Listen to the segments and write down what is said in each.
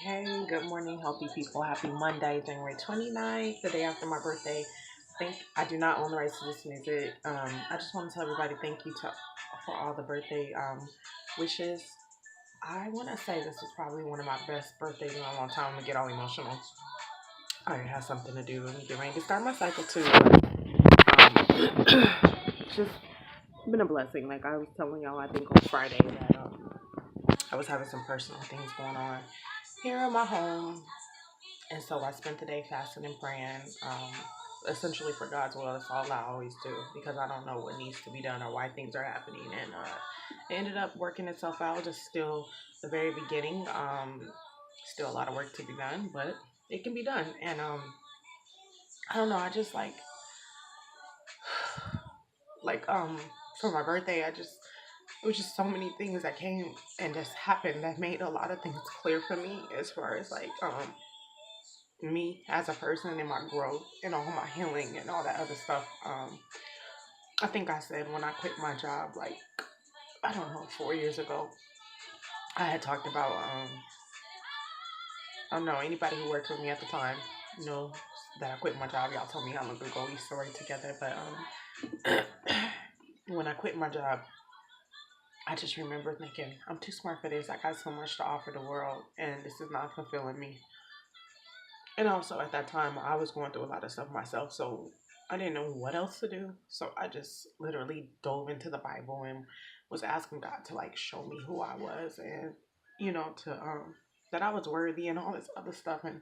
Hey, good morning, healthy people. Happy Monday, January 29th, the day after my birthday. I do not own the rights to this music. I just want to tell everybody thank you for all the birthday wishes. I want to say this was probably one of my best birthdays in a long time. I'm gonna get all emotional. I have something to do. Let me get ready to start my cycle too. Just been a blessing. Like I was telling y'all, I think on Friday that I was having some personal things going on here in my home. And so I spent the day fasting and praying, essentially for God's will. That's all I always do because I don't know what needs to be done or why things are happening. And it ended up working itself out. Just still the very beginning. Still a lot of work to be done, but it can be done. And I don't know. I just like for my birthday, it was just so many things that came and just happened that made a lot of things clear for me as far as like me as a person and my growth and all my healing and all that other stuff. I think I said when I quit my job, like, I don't know, 4 years ago, I had talked about, I don't know, anybody who worked with me at the time know that I quit my job. Y'all told me how long ago we story together, but when I quit my job, I just remember thinking, I'm too smart for this. I got so much to offer the world, and this is not fulfilling me. And also at that time, I was going through a lot of stuff myself, so I didn't know what else to do. So I just literally dove into the Bible and was asking God to like show me who I was and to that I was worthy and all this other stuff. And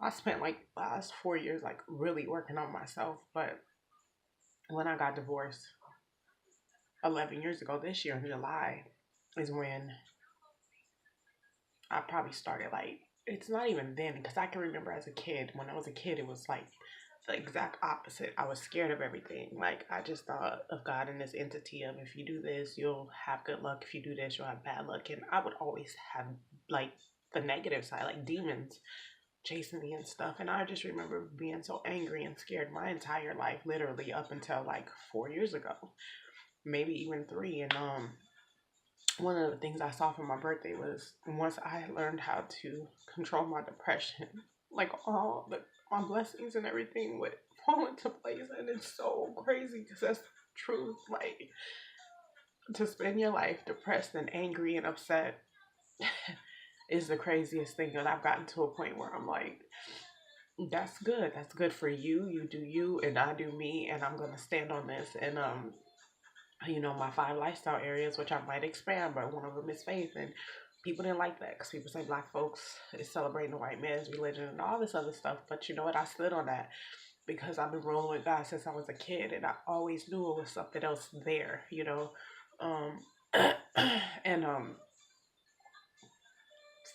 I spent like the last 4 years like really working on myself. But when I got divorced 11 years ago, this year in July, is when I probably started like it's not even then because I can remember as a kid when I was a kid it was like the exact opposite. I was scared of everything. Like I just thought of God in this entity of if you do this you'll have good luck, if you do this you'll have bad luck, and I would always have like the negative side, like demons chasing me and stuff. And I just remember being so angry and scared my entire life, literally up until like 4 years ago, maybe even three. And one of the things I saw for my birthday was once I learned how to control my depression, like all the my blessings and everything would fall into place, and it's so crazy because that's the truth. Like to spend your life depressed and angry and upset is the craziest thing, and I've gotten to a point where I'm like, that's good. That's good for you. You do you, and I do me, and I'm gonna stand on this. And my 5 lifestyle areas, which I might expand, but one of them is faith. And people didn't like that because people say black folks is celebrating the white man's religion and all this other stuff. But you know what? I stood on that because I've been rolling with God since I was a kid, and I always knew it was something else there. Um, and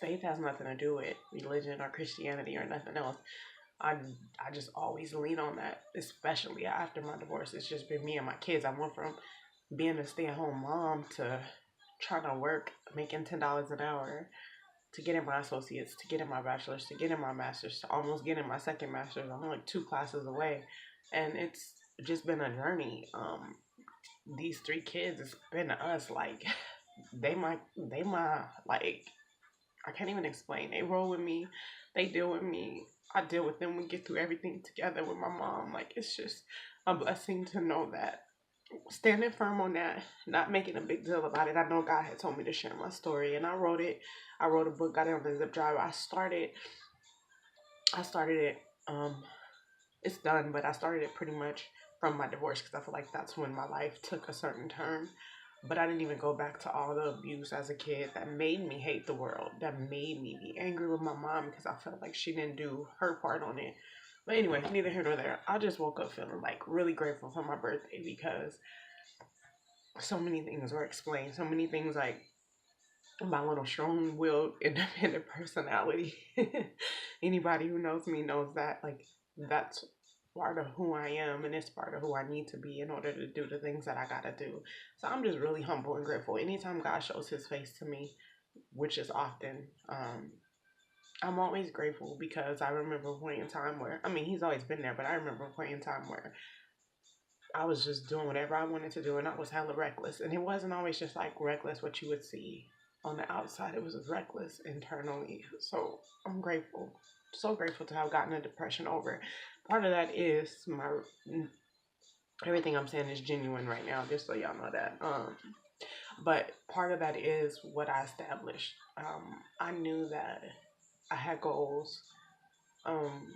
faith has nothing to do with religion or Christianity or nothing else. I I just always lean on that, especially after my divorce. It's just been me and my kids. I went from being a stay at home mom to trying to work, making $10 an hour, to getting my associates, to getting my bachelor's, to getting my master's, to almost getting my second master's. I'm like 2 classes away, and it's just been a journey. These 3 kids, it's been us like they my like I can't even explain. They roll with me, they deal with me. I deal with them. We get through everything together with my mom. Like it's just a blessing to know that standing firm on that, not making a big deal about it. I know God had told me to share my story, and I wrote it. I wrote a book, got it on the zip drive. I started it. It's done, but I started it pretty much from my divorce because I feel like that's when my life took a certain turn. But I didn't even go back to all the abuse as a kid that made me hate the world, that made me be angry with my mom because I felt like she didn't do her part on it. But anyway, neither here nor there. I just woke up feeling like really grateful for my birthday because so many things were explained. So many things like my little strong-willed, independent personality. Anybody who knows me knows that like that's part of who I am, and it's part of who I need to be in order to do the things that I gotta do. So I'm just really humble and grateful. Anytime God shows His face to me, which is often, I'm always grateful because I remember a point in time where I mean He's always been there, but I remember a point in time where I was just doing whatever I wanted to do, and I was hella reckless. And it wasn't always just like reckless what you would see. on the outside, it was reckless internally. So I'm grateful, so grateful to have gotten a depression over. Part of that is my everything I'm saying is genuine right now, just so y'all know that. But part of that is what I established. I knew that I had goals. Um,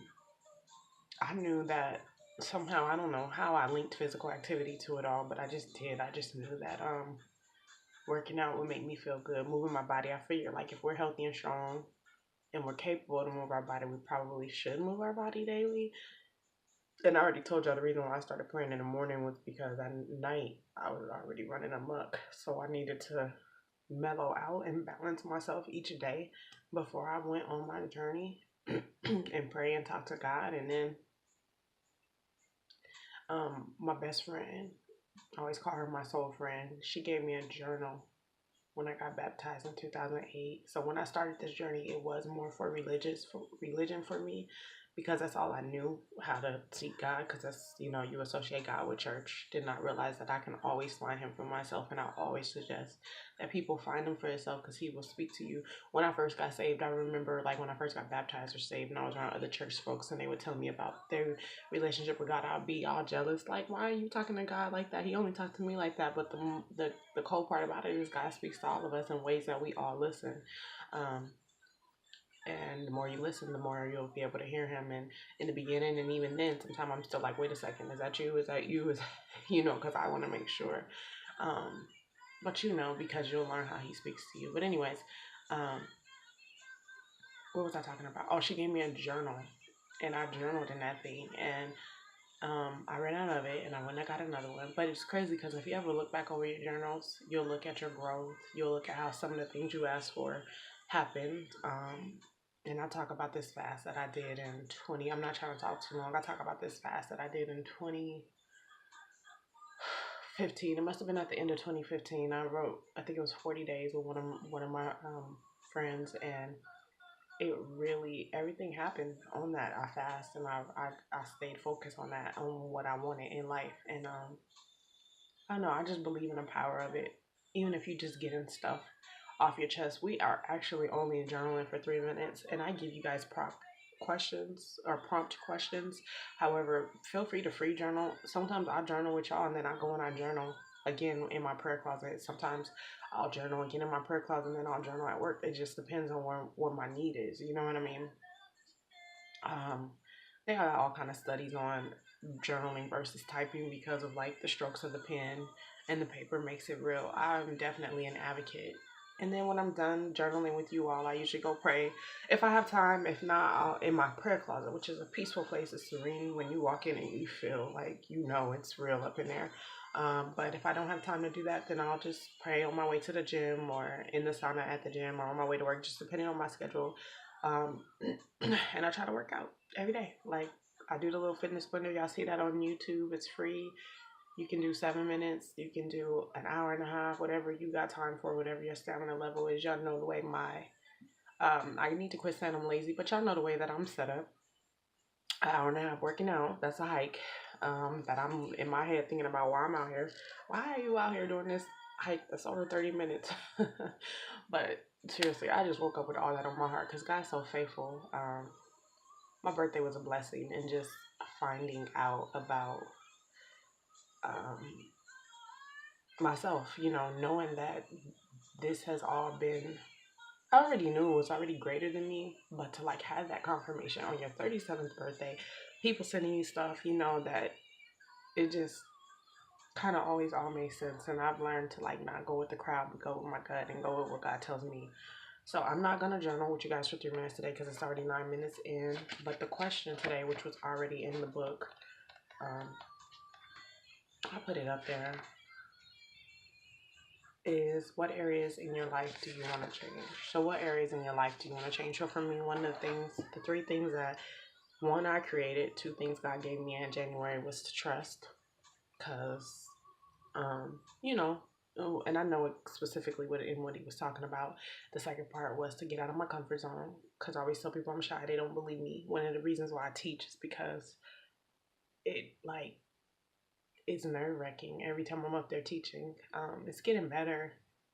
I knew that somehow, I don't know how I linked physical activity to it all, but I just did. I just knew that working out would make me feel good. Moving my body, I figured like if we're healthy and strong and we're capable to move our body, we probably should move our body daily. And I already told y'all the reason why I started praying in the morning was because at night I was already running amok. So I needed to mellow out and balance myself each day before I went on my journey and pray and talk to God. And then my best friend, I always call her my soul friend, she gave me a journal when I got baptized in 2008. So when I started this journey, it was more for religion for me, because that's all I knew how to seek God. Because that's, you associate God with church. Did not realize that I can always find Him for myself, and I always suggest that people find Him for yourself, because He will speak to you. When I first got saved, I remember like when I first got baptized or saved, and I was around other church folks, and they would tell me about their relationship with God. I'd be all jealous, like, why are you talking to God like that? He only talked to me like that. But the cool part about it is God speaks to all of us in ways that we all listen. Um, and the more you listen, the more you'll be able to hear Him. And in the beginning, and even then, sometimes I'm still like, wait a second, is that you? Is that you? Is because I want to make sure. But because you'll learn how He speaks to you. But anyways, um, what was I talking about? Oh, she gave me a journal, and I journaled in that thing, and I ran out of it, and I went and got another one. But it's crazy because if you ever look back over your journals, you'll look at your growth. You'll look at how some of the things you asked for happened. And I talk about this fast that I did in 20. I'm not trying to talk too long. I talk about this fast that I did in 2015. It must have been at the end of 2015. I wrote, I think it was 40 days with one of my friends, and it really, everything happened on that. I fast, and I stayed focused on that, on what I wanted in life. And I don't know, I just believe in the power of it. Even if you just getting stuff off your chest. We are actually only journaling for 3 minutes, and I give you guys prompt questions. However, feel free to free journal. Sometimes I journal with y'all, and then I go and I journal again in my prayer closet. Sometimes I'll journal again in my prayer closet, and then I'll journal at work. It just depends on what my need is. You know what I mean? Um, they have all kind of studies on journaling versus typing because of like the strokes of the pen and the paper makes it real. I'm definitely an advocate. And then when I'm done journaling with you all, I usually go pray. If I have time, if not, I'll in my prayer closet, which is a peaceful place. It's serene when you walk in and you feel like it's real up in there. But if I don't have time to do that, then I'll just pray on my way to the gym or in the sauna at the gym or on my way to work, just depending on my schedule. Um, and I try to work out every day. Like I do the little fitness blender. Y'all see that on YouTube. It's free. You can do 7 minutes. You can do an hour and a half, whatever you got time for, whatever your stamina level is. Y'all know the way I need to quit saying I'm lazy, but y'all know the way that I'm set up. An hour and a half working out. That's a hike. That I'm in my head thinking about why I'm out here. Why are you out here doing this hike that's over 30 minutes? But seriously, I just woke up with all that on my heart because God's so faithful. My birthday was a blessing, and just finding out about um, myself, knowing that this has all been, I already knew it was already greater than me, but to like have that confirmation on your 37th birthday, people sending you stuff, that it just kind of always all makes sense. And I've learned to like not go with the crowd, but go with my gut and go with what God tells me. So I'm not going to journal with you guys for 3 minutes today because it's already 9 minutes in. But the question today, which was already in the book, I'll put it up there, is what areas in your life do you want to change? So what areas in your life do you want to change? So for me, the three things that, one, I created, two things God gave me in January was to trust. Because, and I know specifically what he was talking about. The second part was to get out of my comfort zone. Because I always tell people I'm shy. They don't believe me. One of the reasons why I teach is because it's nerve-wracking every time I'm up there teaching. It's getting better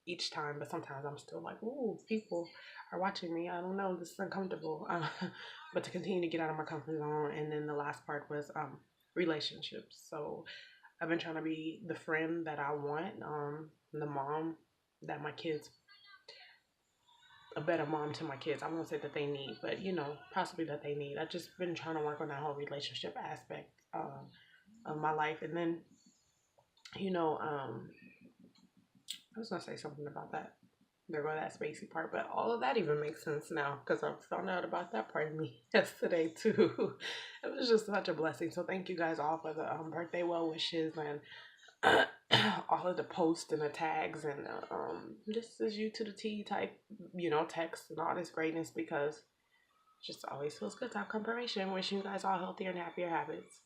each time, but sometimes I'm still like, ooh, people are watching me. I don't know, this is uncomfortable. But to continue to get out of my comfort zone. And then the last part was relationships. So I've been trying to be the friend that I want, the mom that my kids, a better mom to my kids. I won't say that they need, but possibly that they need. I've just been trying to work on that whole relationship aspect of my life. And then, I was gonna say something about that. There go that spacey part, but all of that even makes sense now because I found out about that part of me yesterday too. It was just such a blessing. So thank you guys all for the birthday well wishes and all of the posts and the tags and this is you to the T type, text and all this greatness because it just always feels good to have confirmation. Wishing you guys all healthier and happier habits.